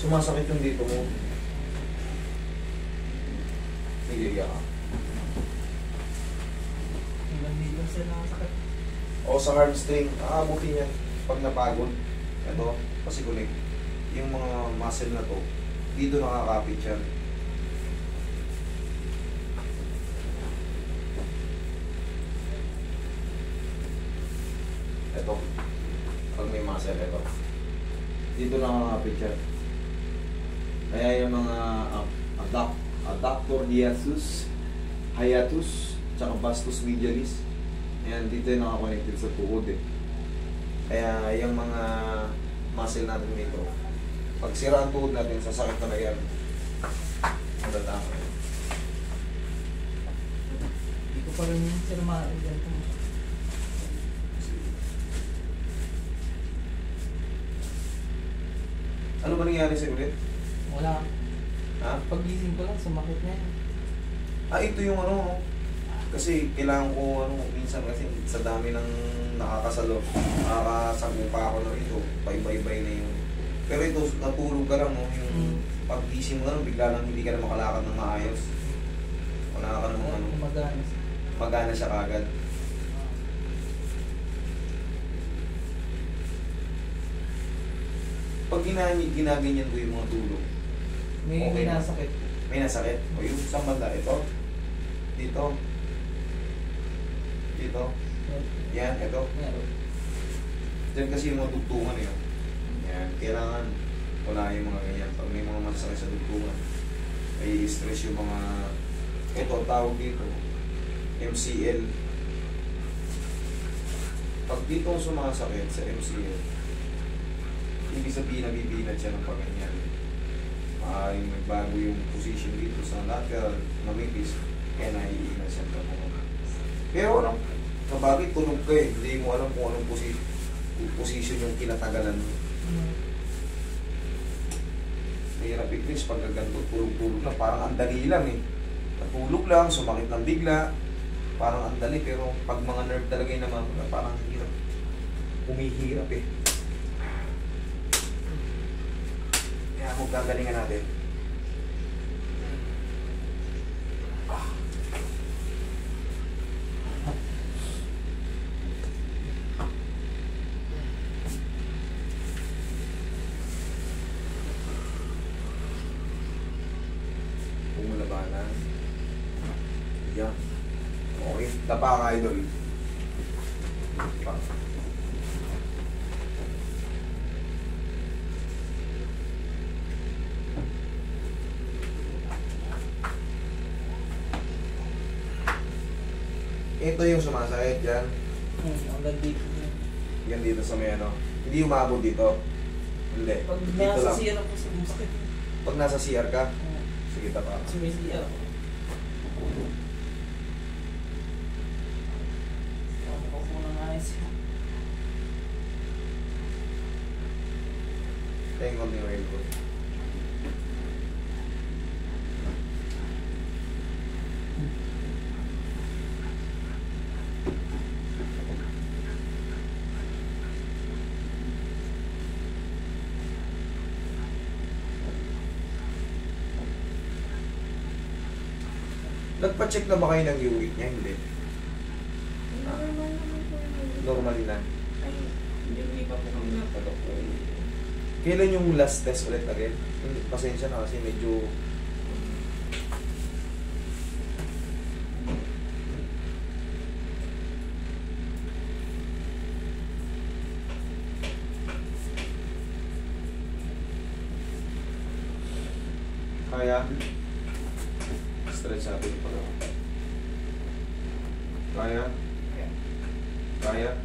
Sumasakit yung dito mo. Sige, ka. Hanggang dito sila nakasakit. O sa hamstring, aabutin yan pag napagod. Ito, pasikulik. Yung mga muscle na to, dito nakakapit yan. Ito, pag may muscle, ito. Dito nakakapit yan. Kaya yung mga adductor hiatus, tsaka vastus medialis, ayan, dito yung nakakonected sa tuhod eh. Kaya yung mga muscle natin dito, pag sira ang tuhod natin, sasakit na yan. Matatama. Hindi ko pa rin sila makakagyan. Ano ba nangyari sa'yo ulit? Wala. Ha? Pag-gising ko lang, sumakit na yan. Ito yung ano, kasi kailangan ko minsan kasi sa dami ng nakakasagupa ako na ito, paiba-ibay na yung... Pero ito, natulog ka lang, no? Yung pag-gising mo lang, bigla lang hindi ka na makalakad ng maayos. Wala ka namang ano. Magana siya kagad. Pag ginaganyan ko yung mga tulog, May nasakit. may nasakit. O yung isang banda, ito, dito, dito, yan, ito. Meron. Diyan kasi yung mga dugtungan eh. Yan, kailangan wala yung mga ganyan. Pag may mga masakit sa dugtungan, ay stress yung mga, ito, tawag dito, MCL. Pag dito sumasakit sa MCL, ibig sabihin nabibinat siya ng paganyan. Maaaring magbago yung position dito sa lateral, mamipis, kaya naiinan siya ng mga. Pero ano, kabagay tunog ka eh, hindi mo alam kung anong position yung kinatagalan mo. Mahirap i-fix pag gaganto, tulog-tulog na, parang ang dali lang eh. Natulog lang, sumakit ng bigla, parang ang dali, pero pag mga nerve talaga yung naman, parang hirap. Humihirap eh. Kaya kung gagalingan natin. Pumulabanan. Yan. Okay. Tapa ka, idol. Ito yung sumasakit dyan. Hanggang dito. Yan dito sa may ano. Hindi umabot dito. Hindi. Pag Dito nasa lang. CR ako, sumasakit. Pag nasa CR ka, sige tapa. Kasi may CR ako. Ako ko na ayos. Tengon yung railroad. Nagpa-check na ba kayo ng uric niya? Hindi. Normal na. Ay, hindi pa po kami napadok po. Kailan yung last test ulit again? Pasensya na kasi medyo... Kaya? Stretch natin pala. Kaya? Kaya?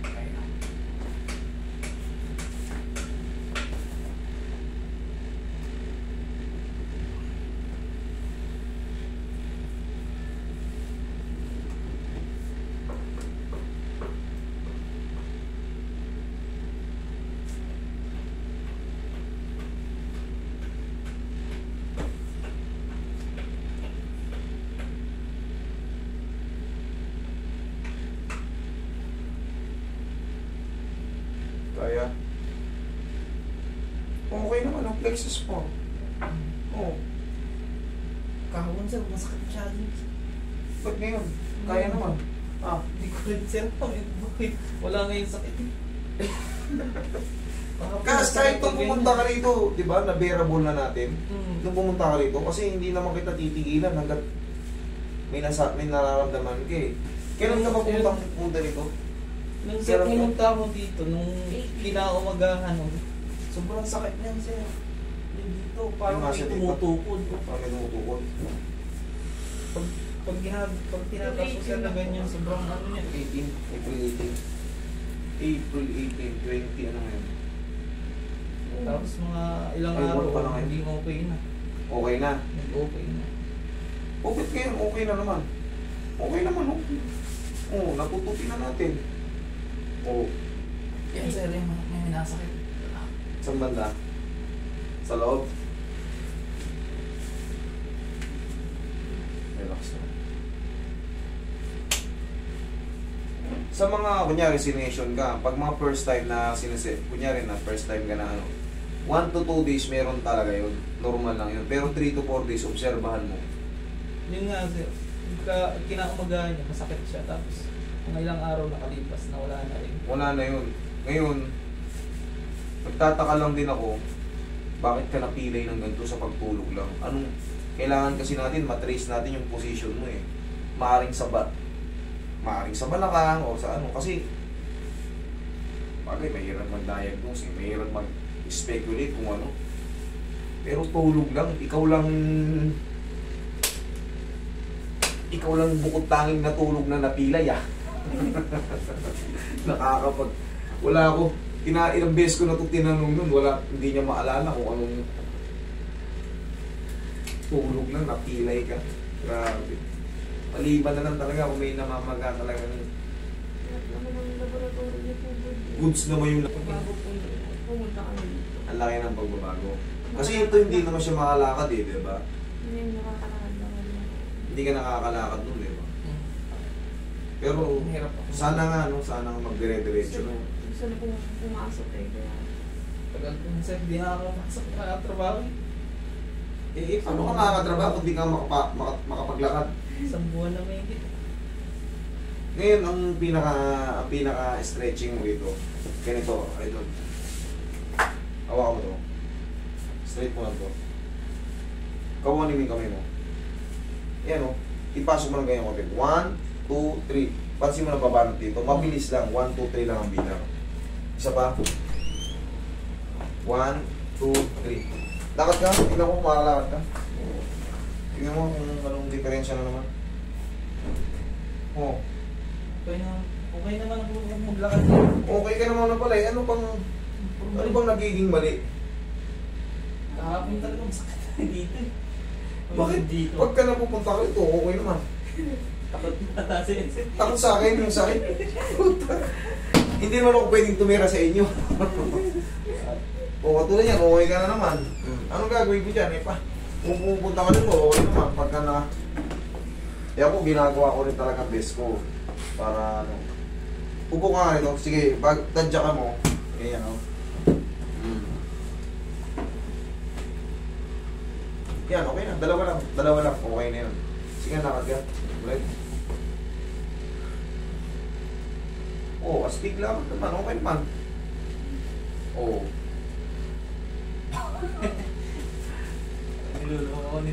Kaya. Okay naman ang plexus mo. Oo. Kahapon sir, masakit masyado. Ba't ngayon? Kaya naman. Ah, Hindi ko rin sir, bakit? Wala nga yung sakit. kasi kahit nung pumunta ka rito, di ba, na-bearable na natin. Hmm. Nung pumunta ka rito, kasi hindi naman kita titigilan hanggat may nararamdaman ka eh. Kailan ka ba pumunta rito? Nung sir, Pero- pumunta ako dito, nung kinaumagahan, sobrang sakit niyan sir. Yung dito, parang Yung may nasa dito? tumutukod. Parang may tumutukod. Pag tinatas ko sir na ganyan, sobrang ano niya. April 18. April 18, 20, ano ngayon? Tapos mga ilang Ay, araw, wala pa na ngayon. hindi okay na. Okay na. Nag-okay na. O, ba't ngayon okay na naman? Okay naman, oh. Oo, natutupi na natin. Oo. Yan sir, yung may nasakit. Saan banda? Sa loob? Relax na. Sa mga, kunyari, sination ka, pag mga first time na kunyari na first time ka na ano, 1 to 2 days meron talaga yun. Normal lang yun. Pero 3 to 4 days, obserbahan mo. Yun nga sir, kinaumagahan niya, masakit siya. Tapos, mga ilang araw nakalipas na wala na rin. Wala na yun. Ngayon, nagtataka lang din ako, bakit ka napilay ng ganito sa pagtulog lang? Anong, kailangan kasi natin, matrace natin yung position mo eh. Maaring sa balakang, o sa ano, kasi, bagay, mahirap mag-diagnose eh, mahirap mag-speculate kung ano. Pero tulog lang, ikaw lang bukod tanging natulog na napilay ah. Nakakapag wala ako ilang beses ko na ito tinanong nun, hindi niya maalala kung anong tulog lang, napilay ka. Grabe. Maliban na lang talaga kung may namamaga talaga nun. Goods naman yung Bago pumunta kami dito. ang laki ng pagbabago. Kasi ito hindi naman siya makalakad eh, di ba? Hindi yung nakakalakad naman. Hindi ka nakakalakad nun, di ba? Pero Mahirap ako. sana nga, no? Sana nga magdire-diretso na. Gusto na pumasok eh. Kaya, Tagal ko sir, di na ako trabaho. Ano ka makakatrabaho kung di ka makapaglakad? Isang buwan na may higit. Ngayon, ang pinaka-stretching mo dito, ganito, idol. Hawakan mo to. Straight mo lang to. Kawanin mo yung kamay mo. Yan o. Ipasok mo lang ganyan konti. 1, 2, 3. Pansin mo na babanat dito. Mabilis lang. 1, 2, 3 lang ang bilang. Isa pa. 1, 2, 3. Lakad ka. Tingnan mo kung makalakad ka. Tingnan mo kung anong diferensya na naman. Oh. Okay naman ako maglakad. Okay ka naman na pala eh. Ano bang nagiging mali? Kahapon talaga masakit dito eh. Bakit? Dito. Pag ka napupunta ka rito, okay naman. Takot na sir. Takot sa akin yung sakit. Hindi naman ako pwedeng tumira sa inyo. O katulad yan, okay ka na naman. Anong gagawin ko dyan? Kung pupunta ka nito, okay naman. Pagka na... Eh ako, ginagawa ko rin talaga best ko. Para ano... Upo ka nga nito. Sige, tadya ka mo. Ganyan o. Yan, okay na. Dalawa lang. Okay na yun. Sige, nakad ka. Ulit. Astig lang naman. Okay naman.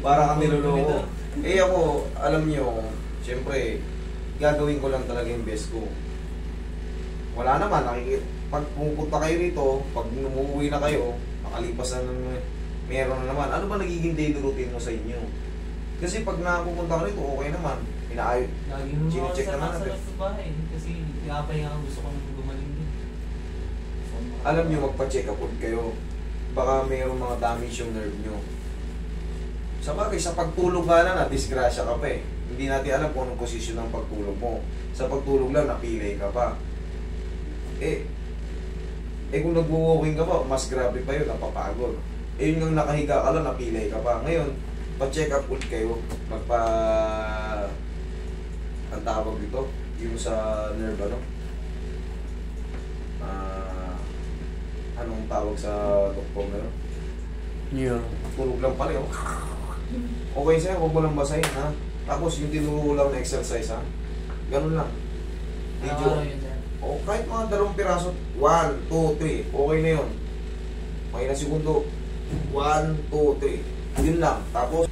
Para kang niloloko. Eh ako, alam nyo, siyempre, gagawin ko lang talaga yung best ko. Wala naman, pag pupunta kayo rito, pag umuwi na kayo, makalipas na naman, meron na naman. Ano ba nagiging daily routine mo sa inyo? Kasi pag napupunta ka rito, okay naman. Inaayos. Lagi mo Chine-check sa naman natin. sa bahay kasi pinapahinga gusto ko nang gumaling din. Alam nyo, magpa-check up ulit kayo. Baka mayroong mga damage yung nerve nyo. Sa bagay, sa pagtulog nga na, disgrasya ka pa eh. Hindi natin alam kung anong posisyon ng pagtulog mo. Sa pagtulog lang, napilay ka pa. Kung nag-walking ka pa, mas grabe pa yun, napapagod. Yun yung nakahiga ka lang, napilay ka pa. Ngayon, pa-check up ulit kayo. Ang tawag dito, yung sa nerve, ano? Anong tawag sa doktor na yun? Yeah. Tulog lang pala yun. Okay sa'yo, huwag mo lang basahin ha. Tapos yung tinuro lang na exercise ha. Ganun lang. Medyo, Ano yun, sir? o kahit mga 2 piraso, 1, 2, 3, okay na yun. May na segundo, 1, 2, 3. Yun lang. Tapos,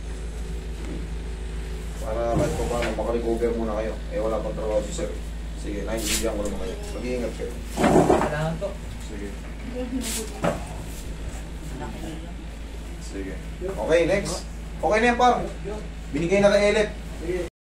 para kahit pa paano, makarecover muna kayo. Eh wala pang trabaho si sir. Sige, naiintindihan ko naman kayo. Mag-iingat kayo. Kailangan to. Sige. Sige. Okay, next. Okay na yan, par. Binigay na kay Elep. Sige.